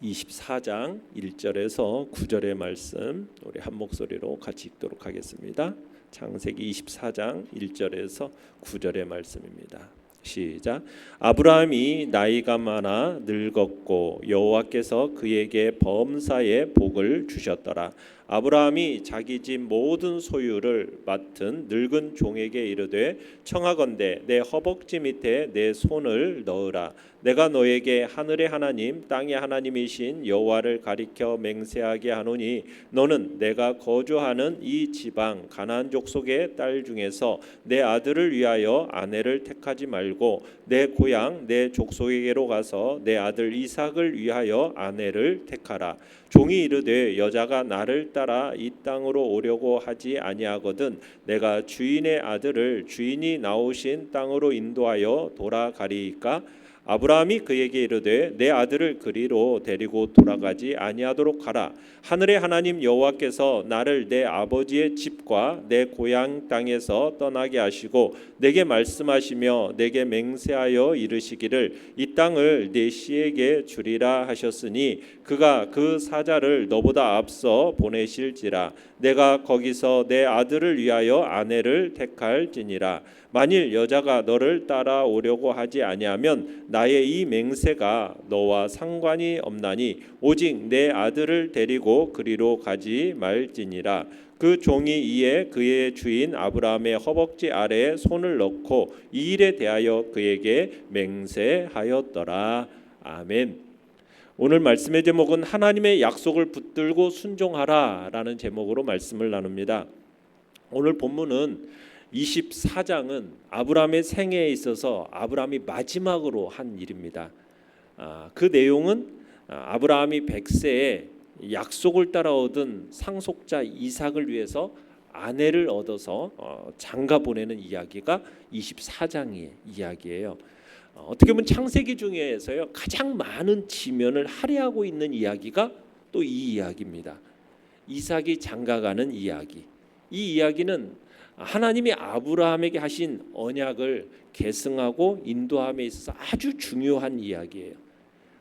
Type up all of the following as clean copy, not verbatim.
24장 1절에서 9절의 말씀 우리 한 목소리로 같이 읽도록 하겠습니다. 창세기 24장 1절에서 9절의 말씀입니다. 시작. 아브라함이 나이가 많아 늙었고 여호와께서 그에게 범사의 복을 주셨더라. 아브라함이 자기 집 모든 소유를 맡은 늙은 종에게 이르되 청하건대 내 허벅지 밑에 내 손을 넣으라. 내가 너에게 하늘의 하나님 땅의 하나님이신 여호와를 가리켜 맹세하게 하노니 너는 내가 거주하는 이 지방 가나안 족속의 딸 중에서 내 아들을 위하여 아내를 택하지 말고 내 고향 내 족속에게로 가서 내 아들 이삭을 위하여 아내를 택하라. 종이 이르되 여자가 나를 따라 이 땅으로 오려고 하지 아니하거든 내가 주인의 아들을 주인이 나오신 땅으로 인도하여 돌아가리이까. 아브라함이 그에게 이르되 내 아들을 그리로 데리고 돌아가지 아니하도록 하라. 하늘의 하나님 여호와께서 나를 내 아버지의 집과 내 고향 땅에서 떠나게 하시고 내게 말씀하시며 내게 맹세하여 이르시기를 이 땅을 내 씨에게 주리라 하셨으니 그가 그 사자를 너보다 앞서 보내실지라. 내가 거기서 내 아들을 위하여 아내를 택할지니라. 만일 여자가 너를 따라오려고 하지 아니하면 나의 이 맹세가 너와 상관이 없나니 오직 내 아들을 데리고 그리로 가지 말지니라. 그 종이 이에 그의 주인 아브라함의 허벅지 아래에 손을 넣고 이 일에 대하여 그에게 맹세하였더라. 아멘. 오늘 말씀의 제목은 하나님의 약속을 붙들고 순종하라라는 제목으로 말씀을 나눕니다. 오늘 본문은 24장은 아브라함의 생애에 있어서 아브라함이 마지막으로 한 일입니다. 그 내용은 아브라함이 100세에 약속을 따라 얻은 상속자 이삭을 위해서 아내를 얻어서 장가 보내는 이야기가 24장의 이야기예요. 어떻게 보면 창세기 중에서요 가장 많은 지면을 할애하고 있는 이야기가 또 이 이야기입니다. 이삭이 장가가는 이야기. 이 이야기는 하나님이 아브라함에게 하신 언약을 계승하고 인도함에 있어서 아주 중요한 이야기예요.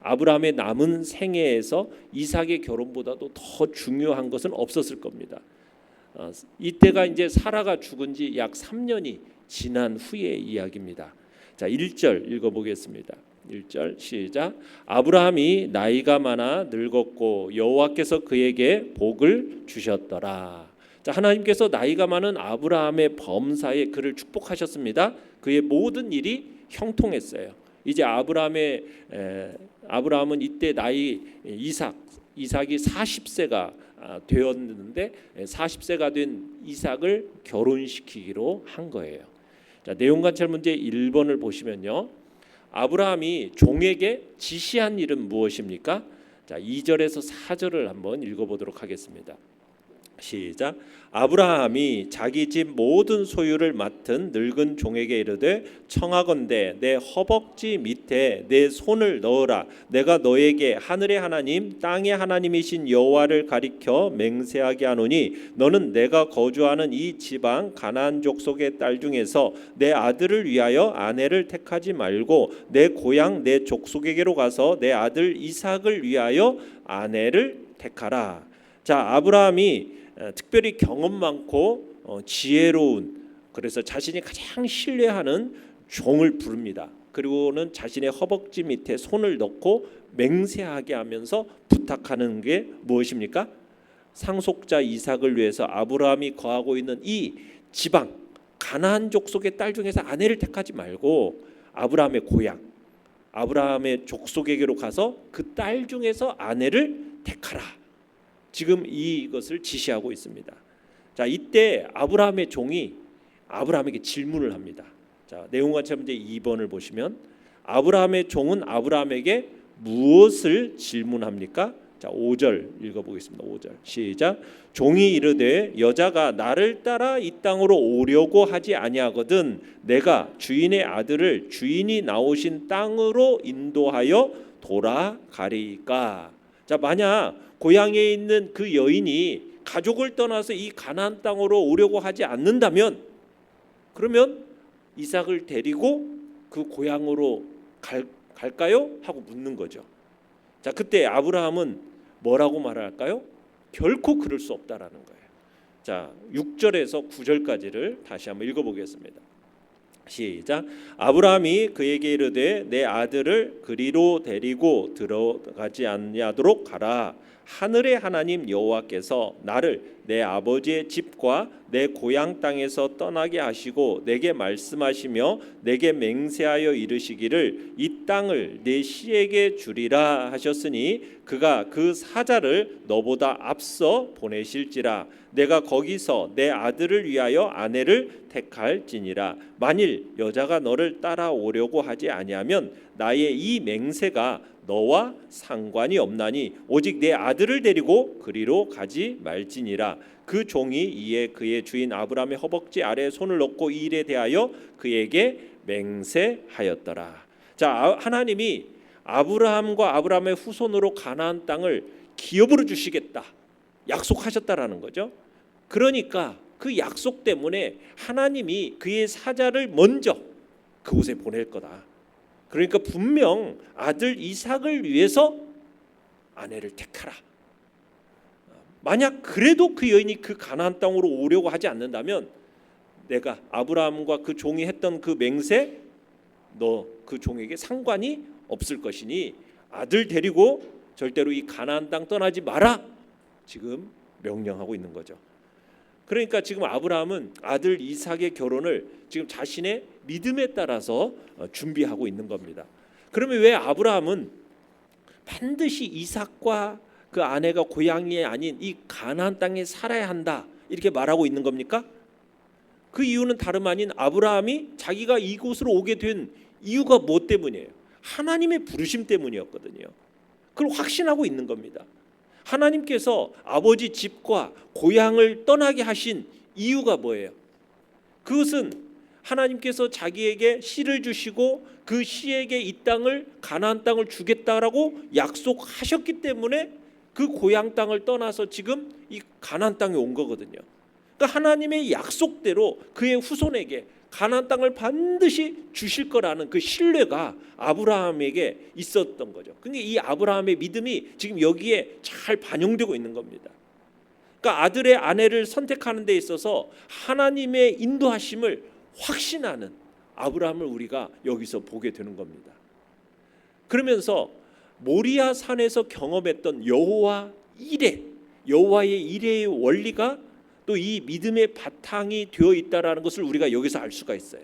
아브라함의 남은 생애에서 이삭의 결혼보다도 더 중요한 것은 없었을 겁니다. 이때가 이제 사라가 죽은 지 약 3년이 지난 후의 이야기입니다. 자, 1절 읽어보겠습니다. 1절 시작. 아브라함이 나이가 많아 늙었고 여호와께서 그에게 복을 주셨더라. 자, 하나님께서 나이가 많은 아브라함의 범사에 그를 축복하셨습니다. 그의 모든 일이 형통했어요. 이제 아브라함은 이때 나이 이삭이 40세가 되었는데 40세가 된 이삭을 결혼시키기로 한 거예요. 자, 내용 관찰 문제 1번을 보시면요. 아브라함이 종에게 지시한 일은 무엇입니까? 자, 2절에서 4절을 한번 읽어보도록 하겠습니다. 시작. 아브라함이 자기 집 모든 소유를 맡은 늙은 종에게 이르되 청하건대 내 허벅지 밑에 내 손을 넣으라. 내가 너에게 하늘의 하나님 땅의 하나님이신 여호와를 가리켜 맹세하게 하노니 너는 내가 거주하는 이 지방 가나안 족속의 딸 중에서 내 아들을 위하여 아내를 택하지 말고 내 고향 내 족속에게로 가서 내 아들 이삭을 위하여 아내를 택하라. 자, 아브라함이 특별히 경험 많고 지혜로운, 그래서 자신이 가장 신뢰하는 종을 부릅니다. 그리고는 자신의 허벅지 밑에 손을 넣고 맹세하게 하면서 부탁하는 게 무엇입니까? 상속자 이삭을 위해서 아브라함이 거하고 있는 이 지방 가나안 족속의 딸 중에서 아내를 택하지 말고 아브라함의 고향 아브라함의 족속에게로 가서 그 딸 중에서 아내를 택하라. 지금 이것을 지시하고 있습니다. 자, 이때 아브라함의 종이 아브라함에게 질문을 합니다. 자, 내용 관찰 문제 2번을 보시면 아브라함의 종은 아브라함에게 무엇을 질문합니까? 자, 5절 읽어보겠습니다. 5절 시작. 종이 이르되 여자가 나를 따라 이 땅으로 오려고 하지 아니하거든 내가 주인의 아들을 주인이 나오신 땅으로 인도하여 돌아가리이까. 자, 만약 고향에 있는 그 여인이 가족을 떠나서 이 가나안 땅으로 오려고 하지 않는다면 그러면 이삭을 데리고 그 고향으로 갈까요? 하고 묻는 거죠. 자, 그때 아브라함은 뭐라고 말할까요? 결코 그럴 수 없다라는 거예요. 자, 6절에서 9절까지를 다시 한번 읽어보겠습니다. 시작. 아브라함이 그에게 이르되 내 아들을 그리로 데리고 들어가지 아니하도록 가라. 하늘의 하나님 여호와께서 나를 내 아버지의 집과 내 고향 땅에서 떠나게 하시고 내게 말씀하시며 내게 맹세하여 이르시기를 이 땅을 내 씨에게 주리라 하셨으니 그가 그 사자를 너보다 앞서 보내실지라. 내가 거기서 내 아들을 위하여 아내를 택할지니라. 만일 여자가 너를 따라오려고 하지 아니하면 나의 이 맹세가 너와 상관이 없나니 오직 내 아들을 데리고 그리로 가지 말지니라. 그 종이 이에 그의 주인 아브라함의 허벅지 아래에 손을 넣고 이 일에 대하여 그에게 맹세하였더라. 자, 하나님이 아브라함과 아브라함의 후손으로 가나안 땅을 기업으로 주시겠다 약속하셨다라는 거죠. 그러니까 그 약속 때문에 하나님이 그의 사자를 먼저 그곳에 보낼 거다. 그러니까 분명 아들 이삭을 위해서 아내를 택하라. 만약 그래도 그 여인이 그 가나안 땅으로 오려고 하지 않는다면 내가 아브라함과 그 종이 했던 그 맹세 너 그 종에게 상관이 없을 것이니 아들 데리고 절대로 이 가나안 땅 떠나지 마라. 지금 명령하고 있는 거죠. 그러니까 지금 아브라함은 아들 이삭의 결혼을 지금 자신의 믿음에 따라서 준비하고 있는 겁니다. 그러면 왜 아브라함은 반드시 이삭과 그 아내가 고향이 아닌 이 가나안 땅에 살아야 한다 이렇게 말하고 있는 겁니까? 그 이유는 다름 아닌 아브라함이 자기가 이곳으로 오게 된 이유가 뭐 때문이에요? 하나님의 부르심 때문이었거든요. 그걸 확신하고 있는 겁니다. 하나님께서 아버지 집과 고향을 떠나게 하신 이유가 뭐예요? 그것은 하나님께서 자기에게 씨를 주시고 그 씨에게 이 땅을 가나안 땅을 주겠다라고 약속하셨기 때문에 그 고향 땅을 떠나서 지금 이 가나안 땅에 온 거거든요. 그러니까 하나님의 약속대로 그의 후손에게 가나안 땅을 반드시 주실 거라는 그 신뢰가 아브라함에게 있었던 거죠. 근데 이 아브라함의 믿음이 지금 여기에 잘 반영되고 있는 겁니다. 그러니까 아들의 아내를 선택하는 데 있어서 하나님의 인도하심을 확신하는 아브라함을 우리가 여기서 보게 되는 겁니다. 그러면서 모리아 산에서 경험했던 여호와의 일의 원리가 또 이 믿음의 바탕이 되어 있다라는 것을 우리가 여기서 알 수가 있어요.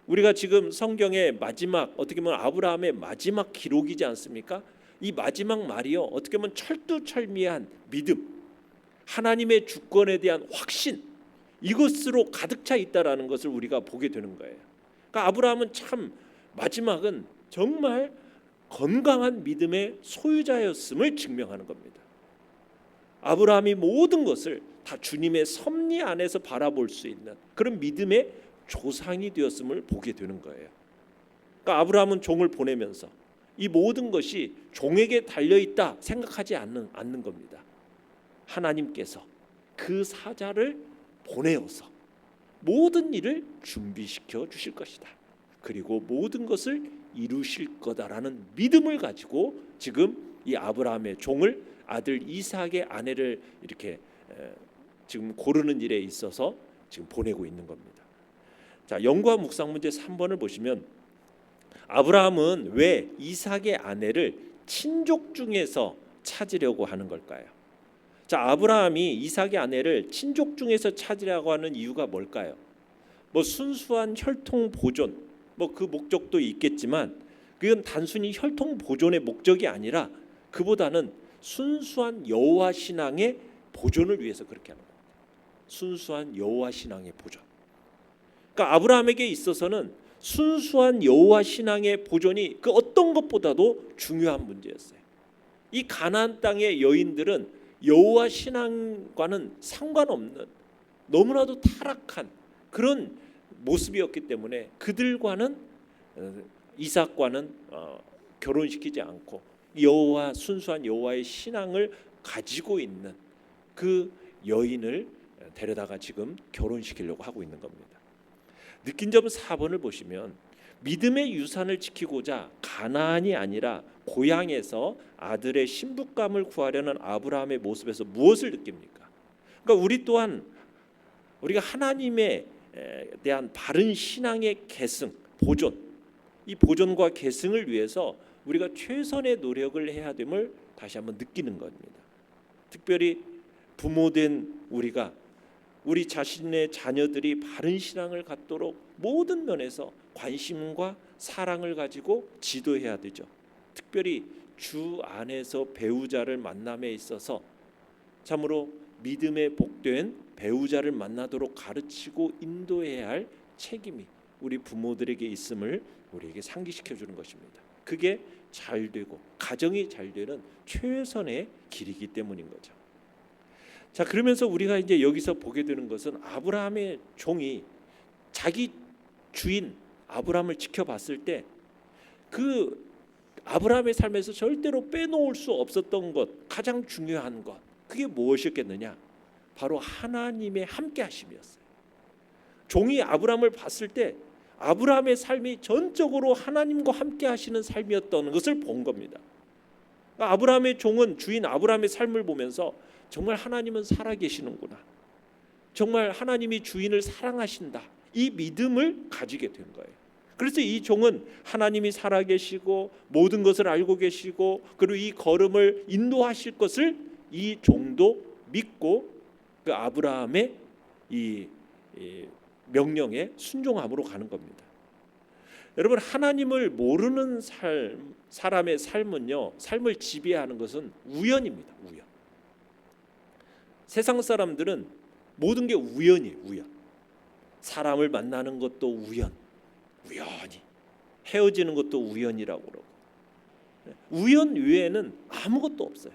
우리가 지금 성경의 마지막 어떻게 보면 아브라함의 마지막 기록이지 않습니까? 이 마지막 말이요 어떻게 보면 철두철미한 믿음, 하나님의 주권에 대한 확신 이것으로 가득 차 있다라는 것을 우리가 보게 되는 거예요. 그러니까 아브라함은 참 마지막은 정말 건강한 믿음의 소유자였음을 증명하는 겁니다. 아브라함이 모든 것을 다 주님의 섭리 안에서 바라볼 수 있는 그런 믿음의 조상이 되었음을 보게 되는 거예요. 그러니까 아브라함은 종을 보내면서 이 모든 것이 종에게 달려있다 생각하지 않는 겁니다. 하나님께서 그 사자를 보내어서 모든 일을 준비시켜 주실 것이다. 그리고 모든 것을 이루실 거다라는 믿음을 가지고 지금 이 아브라함의 종을 아들 이삭의 아내를 이렇게 지금 고르는 일에 있어서 지금 보내고 있는 겁니다. 자, 연구와 묵상 문제 3번을 보시면 아브라함은 왜 이삭의 아내를 친족 중에서 찾으려고 하는 걸까요? 자, 아브라함이 이삭의 아내를 친족 중에서 찾으려고 하는 이유가 뭘까요? 뭐 순수한 혈통 보존, 뭐 그 목적도 있겠지만 그건 단순히 혈통 보존의 목적이 아니라 그보다는 순수한 여호와 신앙의 보존을 위해서 그렇게 하는 겁니다. 순수한 여호와 신앙의 보존. 그러니까 아브라함에게 있어서는 순수한 여호와 신앙의 보존이 그 어떤 것보다도 중요한 문제였어요. 이 가나안 땅의 여인들은 여호와 신앙과는 상관없는 너무나도 타락한 그런 모습이었기 때문에 그들과는 이삭과는 결혼시키지 않고 여호와 순수한 여호와의 신앙을 가지고 있는 그 여인을 데려다가 지금 결혼시키려고 하고 있는 겁니다. 느낀 점은 4번을 보시면 믿음의 유산을 지키고자 가나안이 아니라 고향에서 아들의 신부감을 구하려는 아브라함의 모습에서 무엇을 느낍니까? 그러니까 우리 또한 우리가 하나님에 대한 바른 신앙의 계승, 보존, 이 보존과 계승을 위해서 우리가 최선의 노력을 해야 됨을 다시 한번 느끼는 겁니다. 특별히 부모된 우리가 우리 자신의 자녀들이 바른 신앙을 갖도록 모든 면에서 관심과 사랑을 가지고 지도해야 되죠. 특별히 주 안에서 배우자를 만남에 있어서 참으로 믿음에 복된 배우자를 만나도록 가르치고 인도해야 할 책임이 우리 부모들에게 있음을 우리에게 상기시켜 주는 것입니다. 그게 잘 되고 가정이 잘 되는 최선의 길이기 때문인 거죠. 자, 그러면서 우리가 이제 여기서 보게 되는 것은 아브라함의 종이 자기 주인 아브라함을 지켜봤을 때 그 아브라함의 삶에서 절대로 빼놓을 수 없었던 것, 가장 중요한 것, 그게 무엇이었겠느냐? 바로 하나님의 함께하심이었어요. 종이 아브라함을 봤을 때 아브라함의 삶이 전적으로 하나님과 함께하시는 삶이었던 것을 본 겁니다. 아브라함의 종은 주인 아브라함의 삶을 보면서 정말 하나님은 살아계시는구나, 정말 하나님이 주인을 사랑하신다, 이 믿음을 가지게 된 거예요. 그래서 이 종은 하나님이 살아계시고 모든 것을 알고 계시고 그리고 이 걸음을 인도하실 것을 이 종도 믿고 그 아브라함의 이 명령에 순종함으로 가는 겁니다. 여러분, 하나님을 모르는 사람의 삶은요, 삶을 지배하는 것은 우연입니다. 우연. 세상 사람들은 모든 게 우연이에요. 우연. 사람을 만나는 것도 우연히 헤어지는 것도 우연이라고 그러고, 우연 외에는 아무것도 없어요.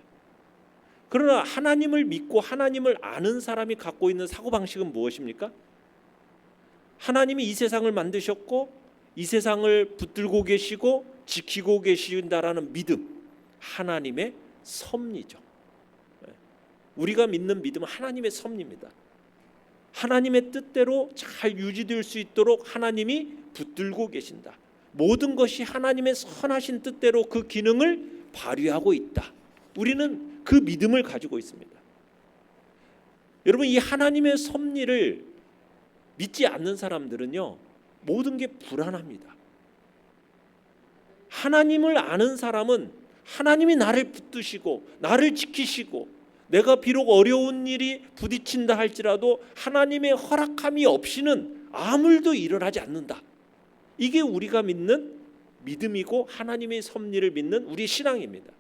그러나 하나님을 믿고 하나님을 아는 사람이 갖고 있는 사고방식은 무엇입니까? 하나님이 이 세상을 만드셨고 이 세상을 붙들고 계시고 지키고 계신다라는 믿음, 하나님의 섭리죠. 우리가 믿는 믿음은 하나님의 섭리입니다. 하나님의 뜻대로 잘 유지될 수 있도록 하나님이 붙들고 계신다. 모든 것이 하나님의 선하신 뜻대로 그 기능을 발휘하고 있다. 우리는 그 믿음을 가지고 있습니다. 여러분, 이 하나님의 섭리를 믿지 않는 사람들은요, 모든 게 불안합니다. 하나님을 아는 사람은 하나님이 나를 붙드시고 나를 지키시고 내가 비록 어려운 일이 부딪힌다 할지라도 하나님의 허락함이 없이는 아무 일도 일어나지 않는다. 이게 우리가 믿는 믿음이고 하나님의 섭리를 믿는 우리 신앙입니다.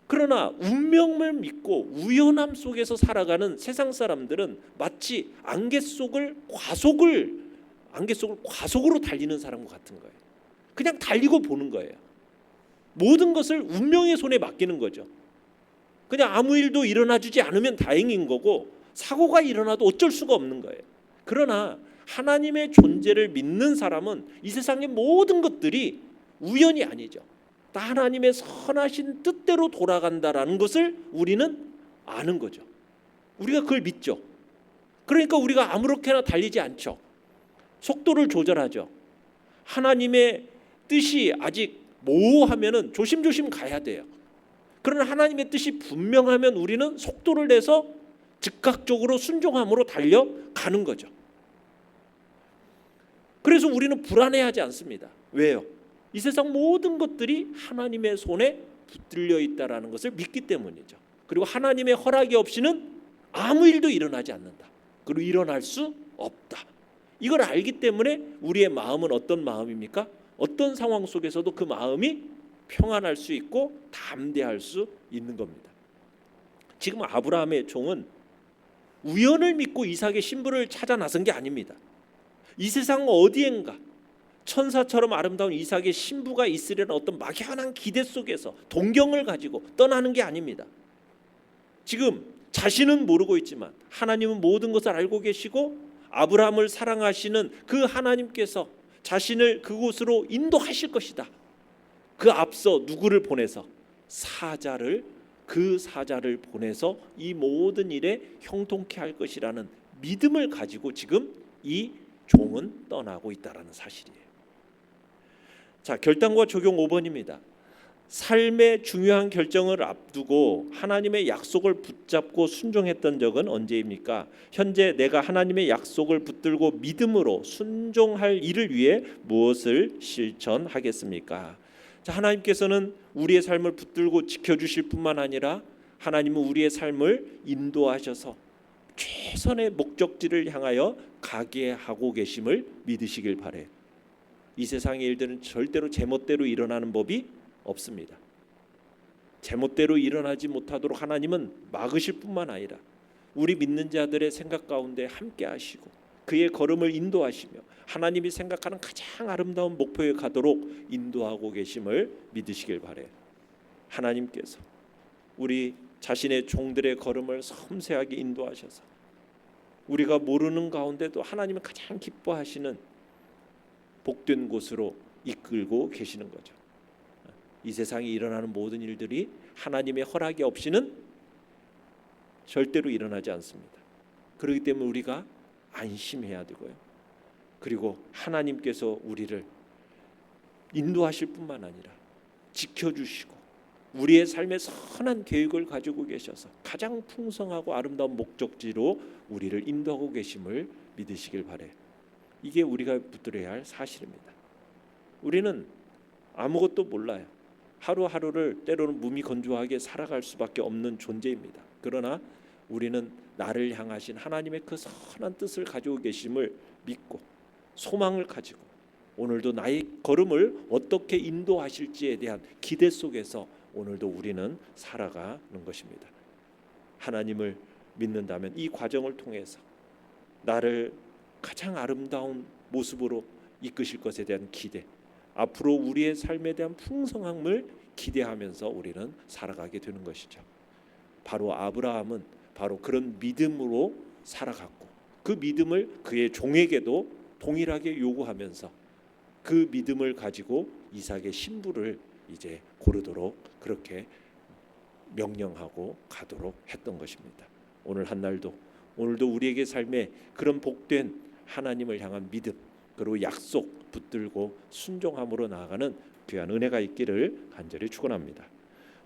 그러나 운명을 믿고 우연함 속에서 살아가는 세상 사람들은 마치 안개 속을 과속으로 달리는 사람과 같은 거예요. 그냥 달리고 보는 거예요. 모든 것을 운명의 손에 맡기는 거죠. 그냥 아무 일도 일어나주지 않으면 다행인 거고 사고가 일어나도 어쩔 수가 없는 거예요. 그러나 하나님의 존재를 믿는 사람은 이 세상의 모든 것들이 우연이 아니죠. 다 하나님의 선하신 뜻대로 돌아간다라는 것을 우리는 아는 거죠. 우리가 그걸 믿죠. 그러니까 우리가 아무렇게나 달리지 않죠. 속도를 조절하죠. 하나님의 뜻이 아직 모호하면은 조심조심 가야 돼요. 그러나 하나님의 뜻이 분명하면 우리는 속도를 내서 즉각적으로 순종함으로 달려가는 거죠. 그래서 우리는 불안해하지 않습니다. 왜요? 이 세상 모든 것들이 하나님의 손에 붙들려 있다라는 것을 믿기 때문이죠. 그리고 하나님의 허락이 없이는 아무 일도 일어나지 않는다. 그리고 일어날 수 없다. 이걸 알기 때문에 우리의 마음은 어떤 마음입니까? 어떤 상황 속에서도 그 마음이 평안할 수 있고 담대할 수 있는 겁니다. 지금 아브라함의 종은 우연을 믿고 이삭의 신부를 찾아 나선 게 아닙니다. 이 세상 어디엔가 천사처럼 아름다운 이삭의 신부가 있으려는 어떤 막연한 기대 속에서 동경을 가지고 떠나는 게 아닙니다. 지금 자신은 모르고 있지만 하나님은 모든 것을 알고 계시고 아브라함을 사랑하시는 그 하나님께서 자신을 그곳으로 인도하실 것이다. 그 앞서 누구를 보내서 그 사자를 보내서 이 모든 일에 형통케 할 것이라는 믿음을 가지고 지금 이 종은 떠나고 있다라는 사실이에요. 자, 결단과 적용 5번입니다. 삶의 중요한 결정을 앞두고 하나님의 약속을 붙잡고 순종했던 적은 언제입니까? 현재 내가 하나님의 약속을 붙들고 믿음으로 순종할 일을 위해 무엇을 실천하겠습니까? 자, 하나님께서는 우리의 삶을 붙들고 지켜주실 뿐만 아니라 하나님은 우리의 삶을 인도하셔서 최선의 목적지를 향하여 가게 하고 계심을 믿으시길 바래요. 이 세상의 일들은 절대로 제멋대로 일어나는 법이 없습니다. 제멋대로 일어나지 못하도록 하나님은 막으실 뿐만 아니라 우리 믿는 자들의 생각 가운데 함께 하시고 그의 걸음을 인도하시며 하나님이 생각하는 가장 아름다운 목표에 가도록 인도하고 계심을 믿으시길 바래요. 하나님께서 우리 자신의 종들의 걸음을 섬세하게 인도하셔서 우리가 모르는 가운데도 하나님이 가장 기뻐하시는 복된 곳으로 이끌고 계시는 거죠. 이 세상에 일어나는 모든 일들이 하나님의 허락이 없이는 절대로 일어나지 않습니다. 그렇기 때문에 우리가 안심해야 되고요. 그리고 하나님께서 우리를 인도하실 뿐만 아니라 지켜주시고 우리의 삶에 선한 계획을 가지고 계셔서 가장 풍성하고 아름다운 목적지로 우리를 인도하고 계심을 믿으시길 바래요. 이게 우리가 붙들어야 할 사실입니다. 우리는 아무것도 몰라요. 하루하루를 때로는 무미건조하게 살아갈 수밖에 없는 존재입니다. 그러나 우리는 나를 향하신 하나님의 그 선한 뜻을 가지고 계심을 믿고 소망을 가지고 오늘도 나의 걸음을 어떻게 인도하실지에 대한 기대 속에서 오늘도 우리는 살아가는 것입니다. 하나님을 믿는다면 이 과정을 통해서 나를 가장 아름다운 모습으로 이끄실 것에 대한 기대, 앞으로 우리의 삶에 대한 풍성함을 기대하면서 우리는 살아가게 되는 것이죠. 바로 아브라함은 바로 그런 믿음으로 살아갔고 그 믿음을 그의 종에게도 동일하게 요구하면서 그 믿음을 가지고 이삭의 신부를 이제 고르도록 그렇게 명령하고 가도록 했던 것입니다. 오늘 한날도 오늘도 우리에게 삶에 그런 복된 하나님을 향한 믿음 그리고 약속 붙들고 순종함으로 나아가는 귀한 은혜가 있기를 간절히 축원합니다.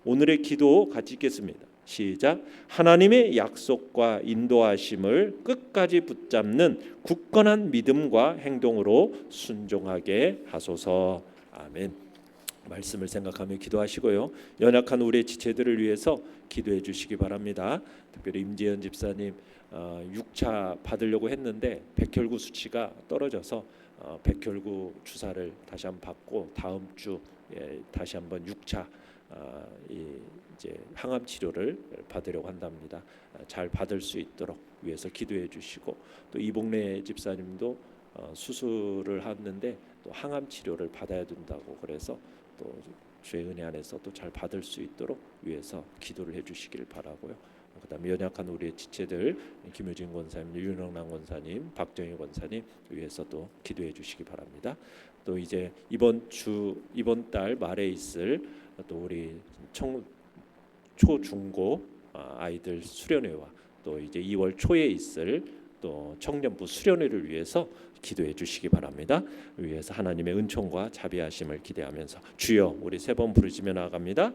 오늘의 기도 같이 읽겠습니다. 시작. 하나님의 약속과 인도하심을 끝까지 붙잡는 굳건한 믿음과 행동으로 순종하게 하소서. 아멘. 말씀을 생각하며 기도하시고요. 연약한 우리의 지체들을 위해서 기도해 주시기 바랍니다. 특별히 임재현 집사님 6차 받으려고 했는데 백혈구 수치가 떨어져서 백혈구 주사를 다시 한번 받고 다음 주 다시 한번 6차 이제 항암 치료를 받으려고 한답니다. 잘 받을 수 있도록 위해서 기도해 주시고 또 이복래 집사님도 수술을 하는데 또 항암 치료를 받아야 된다고 그래서 또 주의 은혜 안에서 또 잘 받을 수 있도록 위해서 기도를 해주시길 바라고요. 그다음에 연약한 우리의 지체들 김효진 권사님, 윤영란 권사님, 박정희 권사님 위해서 또 기도해 주시기 바랍니다. 또 이제 이번 달 말에 있을 또 우리 초중고 아이들 수련회와 또 이제 2월 초에 있을 또 청년부 수련회를 위해서 기도해 주시기 바랍니다. 위해서 하나님의 은총과 자비하심을 기대하면서 주여 우리 세 번 부르시며 나아갑니다.